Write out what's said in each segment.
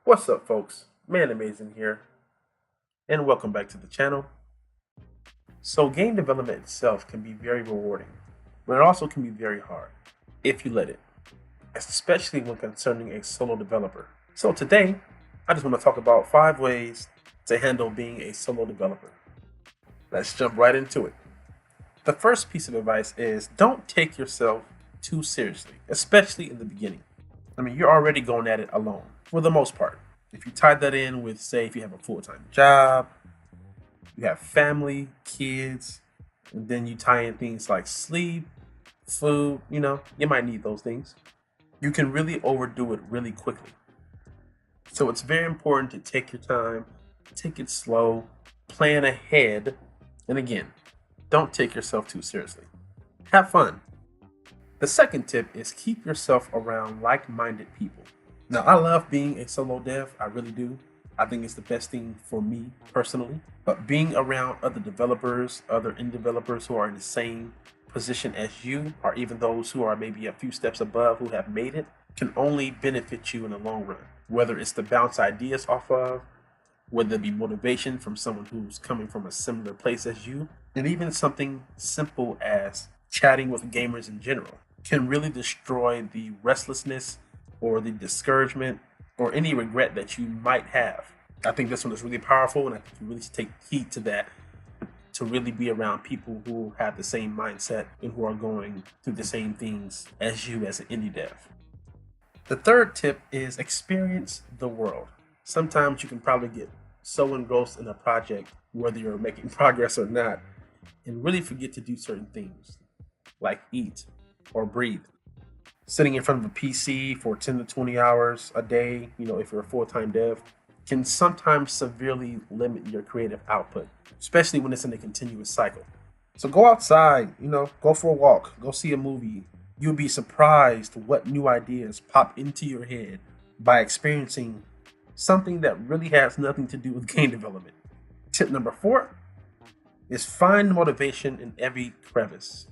What's up, folks? Man Amazing here, and welcome back to the channel. So, game development itself can be very rewarding, but it also can be very hard if you let it, especially when concerning a solo developer. So, today, I just want to talk about 5 ways to handle being a solo developer. Let's jump right into it. The first piece of advice is don't take yourself too seriously, especially in the beginning. I mean, you're already going at it alone for the most part. If you tie that in with, say, if you have a full-time job, you have family, kids, and then you tie in things like sleep, food, you might need those things. You can really overdo it really quickly. So it's very important to take your time, take it slow, plan ahead, and again, don't take yourself too seriously. Have fun. The second tip is keep yourself around like-minded people. Now, I love being a solo dev, I really do. I think it's the best thing for me personally. But being around other developers, other indie developers who are in the same position as you, or even those who are maybe a few steps above who have made it, can only benefit you in the long run. Whether it's to bounce ideas off of, whether it be motivation from someone who's coming from a similar place as you, and even something simple as chatting with gamers in general can really destroy the restlessness or the discouragement or any regret that you might have. I think this one is really powerful, and I think you really should take heed to that, to really be around people who have the same mindset and who are going through the same things as you as an indie dev. The third tip is experience the world. Sometimes you can probably get so engrossed in a project, whether you're making progress or not, and really forget to do certain things like eat or breathe. Sitting in front of a PC for 10 to 20 hours a day, if you're a full-time dev, can sometimes severely limit your creative output, especially when it's in a continuous cycle. So go outside, go for a walk, go see a movie. You'll be surprised what new ideas pop into your head by experiencing something that really has nothing to do with game development. Tip number 4 is find motivation in every crevice.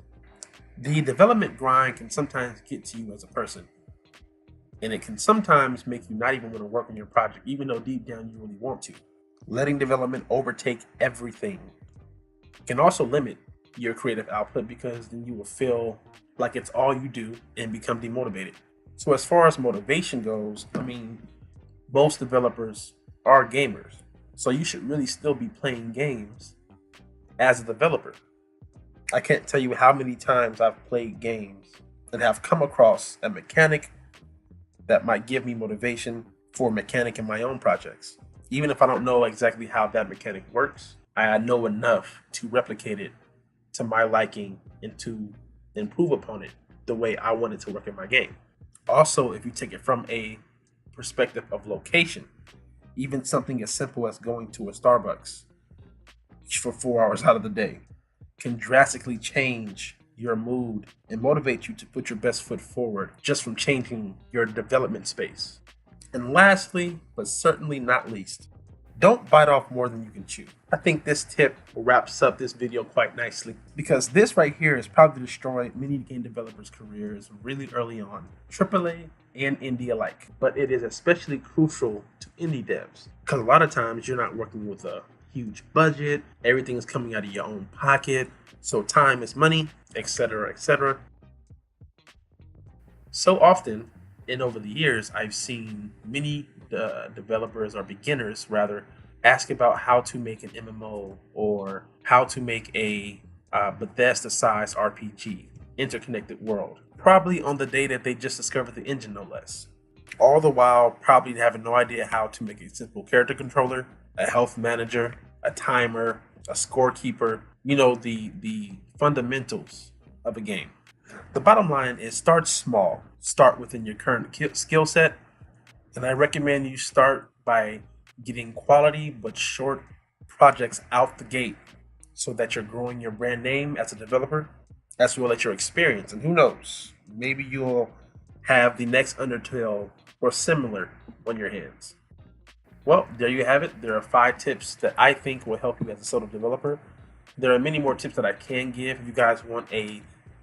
The development grind can sometimes get to you as a person, and it can sometimes make you not even want to work on your project, even though deep down you really want to. Letting development overtake everything can also limit your creative output, because then you will feel like it's all you do and become demotivated. So as far as motivation goes, most developers are gamers, so you should really still be playing games as a developer. I can't tell you how many times I've played games and have come across a mechanic that might give me motivation for a mechanic in my own projects. Even if I don't know exactly how that mechanic works, I know enough to replicate it to my liking and to improve upon it the way I want it to work in my game. Also, if you take it from a perspective of location, even something as simple as going to a Starbucks for 4 hours out of the day can drastically change your mood and motivate you to put your best foot forward just from changing your development space. And lastly, but certainly not least, don't bite off more than you can chew. I think this tip wraps up this video quite nicely, because this right here has probably destroyed many game developers' careers really early on, AAA and indie alike. But it is especially crucial to indie devs, because a lot of times you're not working with a huge budget, everything is coming out of your own pocket, so time is money, etc., etc. So often, and over the years, I've seen many developers, or beginners rather, ask about how to make an MMO or how to make a Bethesda-sized RPG, interconnected world, probably on the day that they just discovered the engine, no less. All the while probably having no idea how to make a simple character controller, a health manager, a timer, a scorekeeper, the fundamentals of a game. The bottom line is start small. Start within your current skill set. And I recommend you start by getting quality but short projects out the gate, so that you're growing your brand name as a developer, as well as your experience. And who knows, maybe you'll have the next Undertale or similar on your hands. Well, there you have it. There are 5 tips that I think will help you as a solo developer. There are many more tips that I can give if you guys want a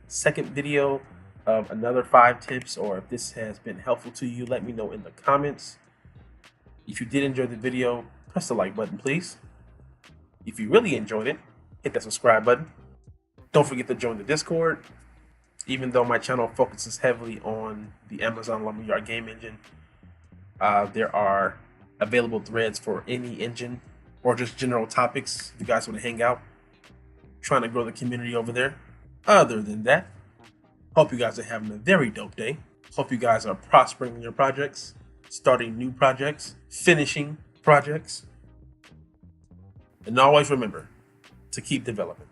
second video of another 5 tips, or if this has been helpful to you, let me know in the comments. If you did enjoy the video, press the like button, please. If you really enjoyed it, hit that subscribe button. Don't forget to join the Discord. Even though my channel focuses heavily on the Amazon Lumberyard game engine, there are available threads for any engine or just general topics if you guys want to hang out. Trying to grow the community over there. Other than that, hope you guys are having a very dope day. Hope you guys are prospering in your projects, starting new projects, finishing projects. And always remember to keep developing.